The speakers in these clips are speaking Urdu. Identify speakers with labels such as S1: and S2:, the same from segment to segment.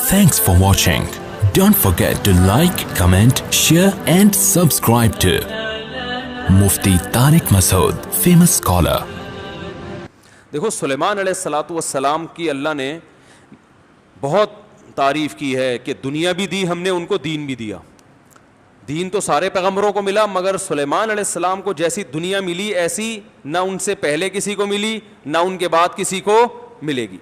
S1: Thanks for watching. Don't forget to like, comment, share and subscribe to Mufti Tariq Masood, famous scholar.
S2: دیکھو سلیمان علیہ الصلوۃ والسلام کی اللہ نے بہت تعریف کی ہے کہ دنیا بھی دی ہم نے ان کو، دین بھی دیا. دین تو سارے پیغمبروں کو ملا، مگر سلیمان علیہ السلام کو جیسی دنیا ملی ایسی نہ ان سے پہلے کسی کو ملی نہ ان کے بعد کسی کو ملے گی.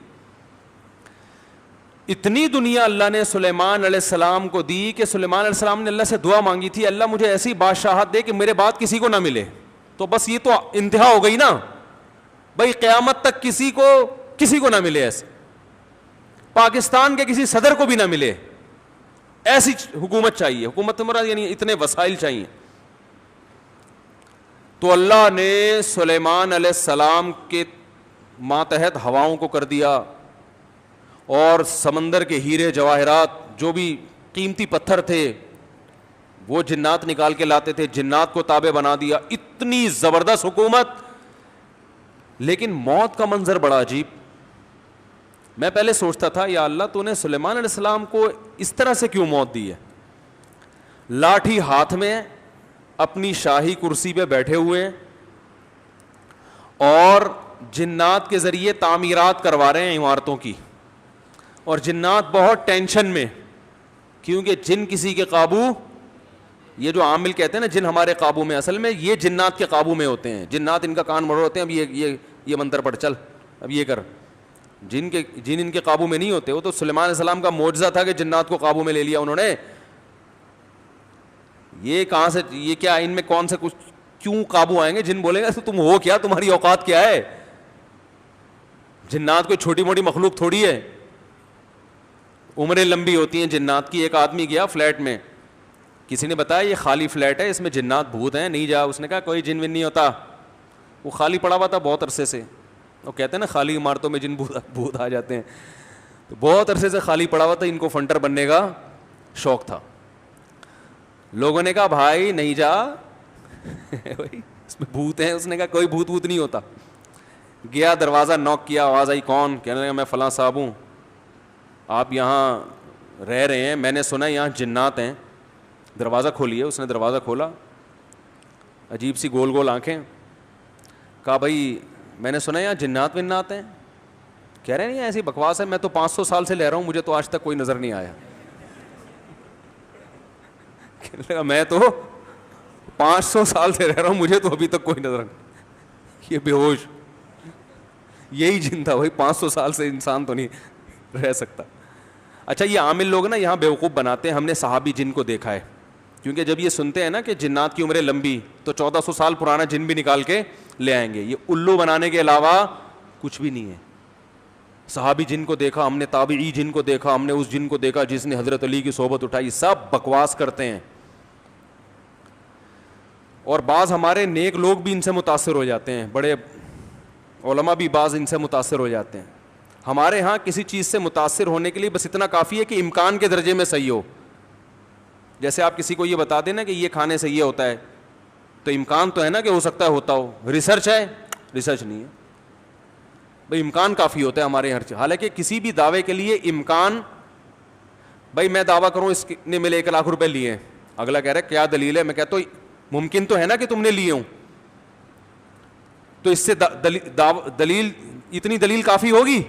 S2: اتنی دنیا اللہ نے سلیمان علیہ السلام کو دی کہ سلیمان علیہ السلام نے اللہ سے دعا مانگی تھی، اللہ مجھے ایسی بادشاہت دے کہ میرے بعد کسی کو نہ ملے. تو بس یہ تو انتہا ہو گئی نا بھائی، قیامت تک کسی کو نہ ملے، ایسے پاکستان کے کسی صدر کو بھی نہ ملے، ایسی حکومت چاہیے. حکومت مراد یعنی اتنے وسائل چاہیے. تو اللہ نے سلیمان علیہ السلام کے ماتحت ہواؤں کو کر دیا، اور سمندر کے ہیرے جواہرات جو بھی قیمتی پتھر تھے وہ جنات نکال کے لاتے تھے، جنات کو تابع بنا دیا. اتنی زبردست حکومت. لیکن موت کا منظر بڑا عجیب. میں پہلے سوچتا تھا یا اللہ تو نے سلیمان علیہ السلام کو اس طرح سے کیوں موت دی ہے؟ لاٹھی ہاتھ میں اپنی شاہی کرسی پہ بیٹھے ہوئے اور جنات کے ذریعے تعمیرات کروا رہے ہیں عمارتوں کی، اور جنات بہت ٹینشن میں، کیونکہ جن کسی کے قابو، یہ جو عامل کہتے ہیں نا جن ہمارے قابو میں، اصل میں یہ جنات کے قابو میں ہوتے ہیں. جنات ان کا کان مروڑ ہوتے ہیں، اب یہ منتر پڑھ چل، اب یہ کر. جن ان کے قابو میں نہیں ہوتے. وہ تو سلیمان علیہ السلام کا معجزہ تھا کہ جنات کو قابو میں لے لیا انہوں نے. یہ کہاں سے، یہ کیا ان میں کون سے کچھ کیوں قابو آئیں گے؟ جن بولے گا تم ہو کیا، تمہاری اوقات کیا ہے؟ جنات کوئی چھوٹی موٹی مخلوق تھوڑی ہے. عمریں لمبی ہوتی ہیں جنات کی. ایک آدمی گیا فلیٹ میں، کسی نے بتایا یہ خالی فلیٹ ہے، اس میں جنات بھوت ہیں، نہیں جا. اس نے کہا کوئی جن ون نہیں ہوتا. وہ خالی پڑا ہوا تھا بہت عرصے سے. وہ کہتے ہیں نا خالی عمارتوں میں جن بھوت آ جاتے ہیں. تو بہت عرصے سے خالی پڑا ہوا تھا، ان کو فنٹر بننے کا شوق تھا. لوگوں نے کہا بھائی نہیں جا اس میں بھوت ہیں. اس نے کہا کوئی بھوت نہیں ہوتا. گیا دروازہ نوک کیا، آواز آئی کون؟ کہنے لگا میں فلاں صاحب ہوں، آپ یہاں رہ رہے ہیں، میں نے سنا یہاں جنات ہیں، دروازہ کھولیے. اس نے دروازہ کھولا، عجیب سی گول گول آنکھیں. کہا بھائی میں نے سنا یہاں جنات ونات ہیں. کہہ رہے ہیں نہیں ایسی بکواس ہے، میں تو 500 سال سے لے رہا ہوں، مجھے تو آج تک کوئی نظر نہیں آیا. کہنے لگا میں تو 500 سال سے رہ رہا ہوں، مجھے تو ابھی تک کوئی نظر نہیں. یہ بے ہوش یہی جن تھا. وہی 500 سال سے انسان تو نہیں رہ سکتا. اچھا یہ عامل لوگ نا یہاں بیوقوف بناتے ہیں. ہم نے صحابی جن کو دیکھا ہے، کیونکہ جب یہ سنتے ہیں نا کہ جنات کی عمریں لمبی، تو 1400 سال پرانا جن بھی نکال کے لے آئیں گے. یہ الو بنانے کے علاوہ کچھ بھی نہیں ہے. صحابی جن کو دیکھا ہم نے، تابعی جن کو دیکھا ہم نے، اس جن کو دیکھا جس نے حضرت علی کی صحبت اٹھائی. سب بکواس کرتے ہیں. اور بعض ہمارے نیک لوگ بھی ان سے متاثر ہو جاتے ہیں، بڑے علماء بھی بعض ان سے متاثر ہو جاتے ہیں. ہمارے ہاں کسی چیز سے متاثر ہونے کے لیے بس اتنا کافی ہے کہ امکان کے درجے میں صحیح ہو. جیسے آپ کسی کو یہ بتا دیں نا کہ یہ کھانے سے یہ ہوتا ہے، تو امکان تو ہے نا کہ ہو سکتا ہے ہوتا ہو. ریسرچ ہے؟ ریسرچ نہیں ہے بھائی، امکان کافی ہوتا ہے ہمارے ہر چیز. حالانکہ کسی بھی دعوے کے لیے امکان، بھائی میں دعویٰ کروں اس نے میرے 1 لاکھ روپے لیے ہیں، اگلا کہہ رہا ہے کیا دلیل ہے؟ میں کہتا ہوں ممکن تو ہے نا کہ تم نے لیے ہوں، تو اس سے دلیل، اتنی دلیل کافی ہوگی؟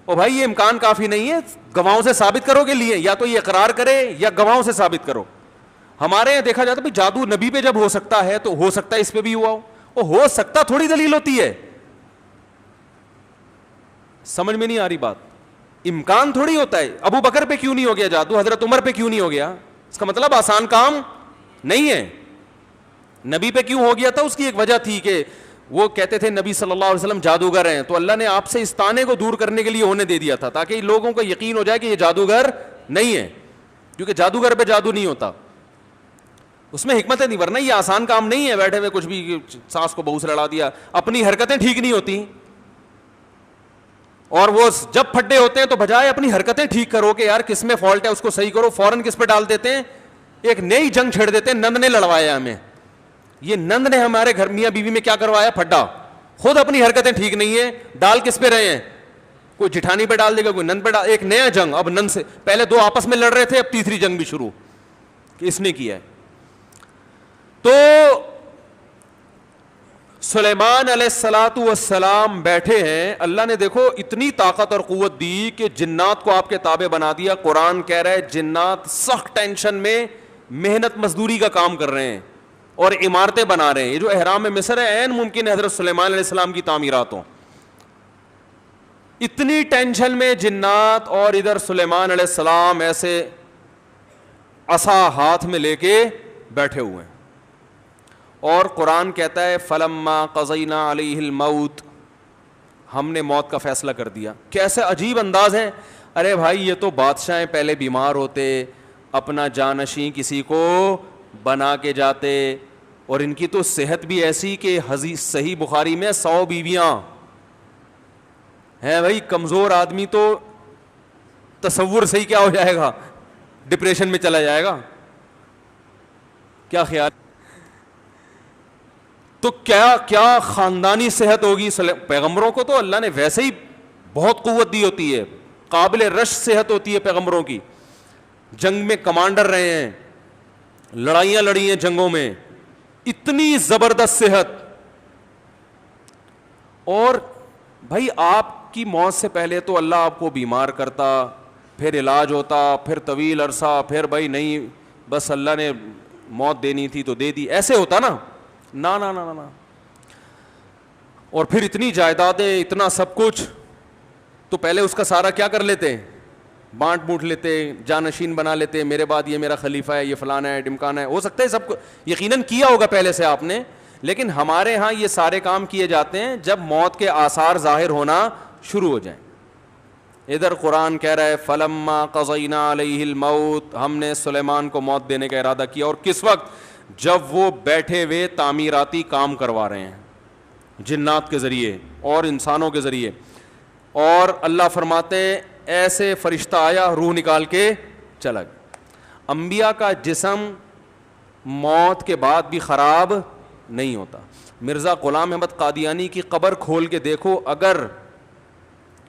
S2: اور بھائی یہ امکان کافی نہیں ہے، گواہوں سے ثابت کرو کہ لیے. یا تو یہ اقرار کرے یا گواہوں سے ثابت کرو. ہمارے یہاں دیکھا جاتا ہے جادو نبی پہ جب ہو سکتا ہے تو ہو سکتا ہے اس پہ بھی ہوا ہو. وہ ہو سکتا تھوڑی دلیل ہوتی ہے. سمجھ میں نہیں آ رہی بات. امکان تھوڑی ہوتا ہے. ابو بکر پہ کیوں نہیں ہو گیا جادو، حضرت عمر پہ کیوں نہیں ہو گیا؟ اس کا مطلب آسان کام نہیں ہے. نبی پہ کیوں ہو گیا تھا؟ اس کی ایک وجہ تھی کہ وہ کہتے تھے نبی صلی اللہ علیہ وسلم جادوگر ہیں، تو اللہ نے آپ سے اس طعنے کو دور کرنے کے لیے ہونے دے دیا تھا تاکہ لوگوں کو یقین ہو جائے کہ یہ جادوگر نہیں ہے، کیونکہ جادوگر پہ جادو نہیں ہوتا. اس میں حکمت نہیں، ورنہ یہ آسان کام نہیں ہے بیٹھے ہوئے کچھ بھی سانس کو بہو سے لڑا دیا. اپنی حرکتیں ٹھیک نہیں ہوتی، اور وہ جب پھڈے ہوتے ہیں تو بجائے اپنی حرکتیں ٹھیک کرو کہ یار کس میں فالٹ ہے اس کو صحیح کرو، فوراً کس پہ ڈال دیتے ہیں؟ ایک نئی جنگ چھیڑ دیتے ہیں. نند نے لڑوایا ہمیں. یہ نند نے ہمارے گھر میاں بیوی میں کیا کروایا؟ پھڈا. خود اپنی حرکتیں ٹھیک نہیں ہے، ڈال کس پہ رہے ہیں؟ کوئی جٹھانی پہ ڈال دے گا, کوئی نند پہ ڈال, ایک نیا جنگ. اب نند سے پہلے دو آپس میں لڑ رہے تھے, اب تیسری جنگ بھی شروع کہ اس نے کیا ہے. تو سلیمان علیہ الصلوۃ والسلام بیٹھے ہیں, اللہ نے دیکھو اتنی طاقت اور قوت دی کہ جنات کو آپ کے تابع بنا دیا. قرآن کہہ رہا ہے جنات سخت ٹینشن میں محنت مزدوری کا کام کر رہے ہیں اور عمارتیں بنا رہے ہیں. یہ جو احرام مصر ہے عین ممکن ہے حضرت سلیمان علیہ السلام کی تعمیرات ہوں. اتنی ٹینشن میں جنات, اور ادھر سلیمان علیہ السلام ایسے عصا ہاتھ میں لے کے بیٹھے ہوئے ہیں. اور قرآن کہتا ہے فلما قضینا علیہ الموت, ہم نے موت کا فیصلہ کر دیا. کیسے عجیب انداز ہے. ارے بھائی یہ تو بادشاہ پہلے بیمار ہوتے, اپنا جانشین کسی کو بنا کے جاتے, اور ان کی تو صحت بھی ایسی کہ حدیث صحیح بخاری میں 100 بیویاں ہیں. بھائی کمزور آدمی تو تصور صحیح کیا ہو جائے گا, ڈپریشن میں چلا جائے گا. کیا خیال, تو کیا خاندانی صحت ہوگی. پیغمبروں کو تو اللہ نے ویسے ہی بہت قوت دی ہوتی ہے, قابل رش صحت ہوتی ہے پیغمبروں کی. جنگ میں کمانڈر رہے ہیں, لڑائیاں لڑی ہیں جنگوں میں, اتنی زبردست صحت. اور بھائی آپ کی موت سے پہلے تو اللہ آپ کو بیمار کرتا, پھر علاج ہوتا, پھر طویل عرصہ, پھر بھائی نہیں بس اللہ نے موت دینی تھی تو دے دی, ایسے ہوتا نا. نا نا نا نا. اور پھر اتنی جائیدادیں, اتنا سب کچھ, تو پہلے اس کا سارا کیا کر لیتے, بانٹ بوٹ لیتے, جانشین بنا لیتے, میرے بعد یہ میرا خلیفہ ہے, یہ فلانا ہے, ڈمکانا ہے. ہو سکتا ہے سب کو یقیناً کیا ہوگا پہلے سے آپ نے, لیکن ہمارے ہاں یہ سارے کام کیے جاتے ہیں جب موت کے آثار ظاہر ہونا شروع ہو جائیں. ادھر قرآن کہہ رہا ہے فلما قضینا علیہ الموت, ہم نے سلیمان کو موت دینے کا ارادہ کیا. اور کس وقت, جب وہ بیٹھے ہوئے تعمیراتی کام کروا رہے ہیں جنات کے ذریعے اور انسانوں کے ذریعے. اور اللہ فرماتے ہیں ایسے فرشتہ آیا, روح نکال کے چلا گیا. انبیاء کا جسم موت کے بعد بھی خراب نہیں ہوتا. مرزا غلام احمد قادیانی کی قبر کھول کے دیکھو, اگر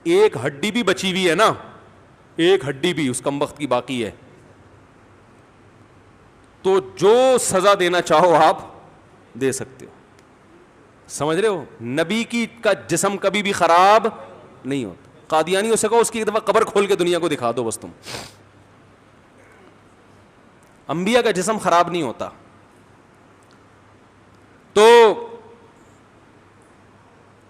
S2: ایک ہڈی بھی بچی ہوئی ہے نا, ایک ہڈی بھی اس کمبخت کی باقی ہے, تو جو سزا دینا چاہو آپ دے سکتے ہو. سمجھ رہے ہو, نبی کی کا جسم کبھی بھی خراب نہیں ہوتا. قادیانیوں سے کہو اس کی ایک دفعہ قبر کھول کے دنیا کو دکھا دو بس تم. انبیاء کا جسم خراب نہیں ہوتا. تو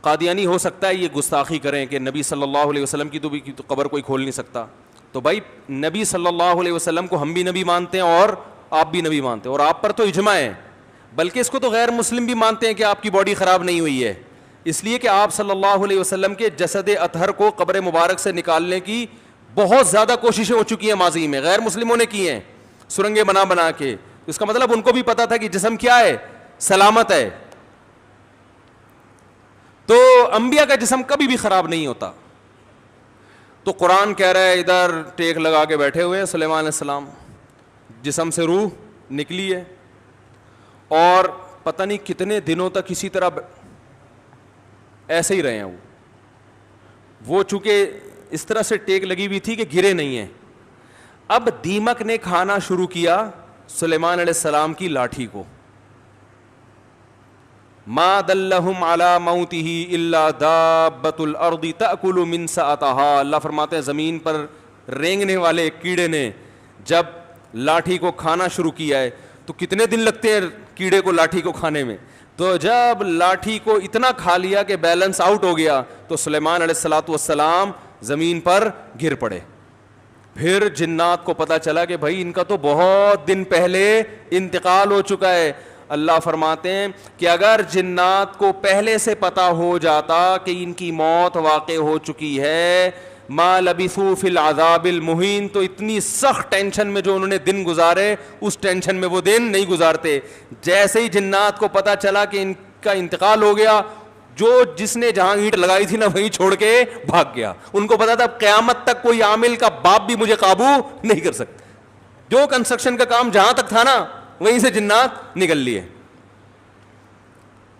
S2: قادیانی ہو سکتا ہے یہ گستاخی کریں کہ نبی صلی اللہ علیہ وسلم کی تو قبر کوئی کھول نہیں سکتا. تو بھائی نبی صلی اللہ علیہ وسلم کو ہم بھی نبی مانتے ہیں اور آپ بھی نبی مانتے ہیں, اور آپ پر تو اجماع ہے, بلکہ اس کو تو غیر مسلم بھی مانتے ہیں کہ آپ کی باڈی خراب نہیں ہوئی ہے, اس لیے کہ آپ صلی اللہ علیہ وسلم کے جسد اطہر کو قبر مبارک سے نکالنے کی بہت زیادہ کوششیں ہو چکی ہیں ماضی میں, غیر مسلموں نے کی ہیں سرنگیں بنا بنا کے. اس کا مطلب ان کو بھی پتا تھا کہ جسم کیا ہے, سلامت ہے. تو انبیاء کا جسم کبھی بھی خراب نہیں ہوتا. تو قرآن کہہ رہا ہے ادھر ٹیک لگا کے بیٹھے ہوئے ہیں سلیمان علیہ السلام, جسم سے روح نکلی ہے, اور پتہ نہیں کتنے دنوں تک اسی طرح ایسے ہی رہے ہیں. وہ چونکہ اس طرح سے ٹیک لگی ہوئی تھی کہ گرے نہیں ہیں. اب دیمک نے کھانا شروع کیا سلیمان علیہ السلام کی لاٹھی کو. ما دلہم علی موتہ الا دابۃ الارض تأکل من سأتہا. اللہ فرماتے ہیں زمین پر رینگنے والے کیڑے نے جب لاٹھی کو کھانا شروع کیا ہے, تو کتنے دن لگتے ہیں کیڑے کو لاٹھی کو کھانے میں, تو جب لاٹھی کو اتنا کھا لیا کہ بیلنس آؤٹ ہو گیا تو سلیمان علیہ الصلوۃ والسلام زمین پر گر پڑے. پھر جنات کو پتا چلا کہ بھائی ان کا تو بہت دن پہلے انتقال ہو چکا ہے. اللہ فرماتے ہیں کہ اگر جنات کو پہلے سے پتا ہو جاتا کہ ان کی موت واقع ہو چکی ہے, ما لبثوا فی العذاب المہین, تو اتنی سخت ٹینشن میں جو انہوں نے دن گزارے اس ٹینشن میں وہ دن نہیں گزارتے. جیسے ہی جنات کو پتا چلا کہ ان کا انتقال ہو گیا, جس نے جہاں اینٹ لگائی تھی نا وہیں چھوڑ کے بھاگ گیا. ان کو پتا تھا قیامت تک کوئی عامل کا باپ بھی مجھے قابو نہیں کر سکتا. جو کنسٹرکشن کا کام جہاں تک تھا نا وہیں سے جنات نکل لیے.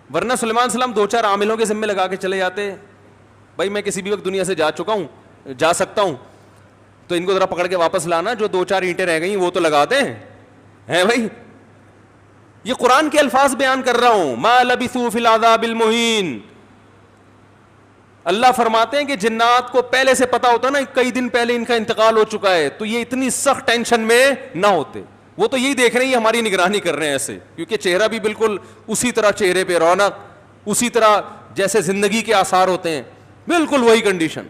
S2: ورنہ سلیمان السلام 2-4 عاملوں کے ذمے لگا کے چلے جاتے, بھائی میں کسی بھی وقت دنیا سے جا سکتا ہوں, تو ان کو ذرا پکڑ کے واپس لانا, جو 2-4 اینٹیں رہ گئی وہ تو لگا دیں ہیں بھائی. یہ قرآن کے الفاظ بیان کر رہا ہوں. ما لبثوا فی العذاب المہین. اللہ فرماتے ہیں کہ جنات کو پہلے سے پتا ہوتا نا, کئی دن پہلے ان کا انتقال ہو چکا ہے, تو یہ اتنی سخت ٹینشن میں نہ ہوتے. وہ تو یہی دیکھ رہے ہیں, یہ ہماری نگرانی کر رہے ہیں ایسے, کیونکہ چہرہ بھی بالکل اسی طرح, چہرے پہ رونق اسی طرح جیسے زندگی کے آثار ہوتے ہیں, بالکل وہی کنڈیشن.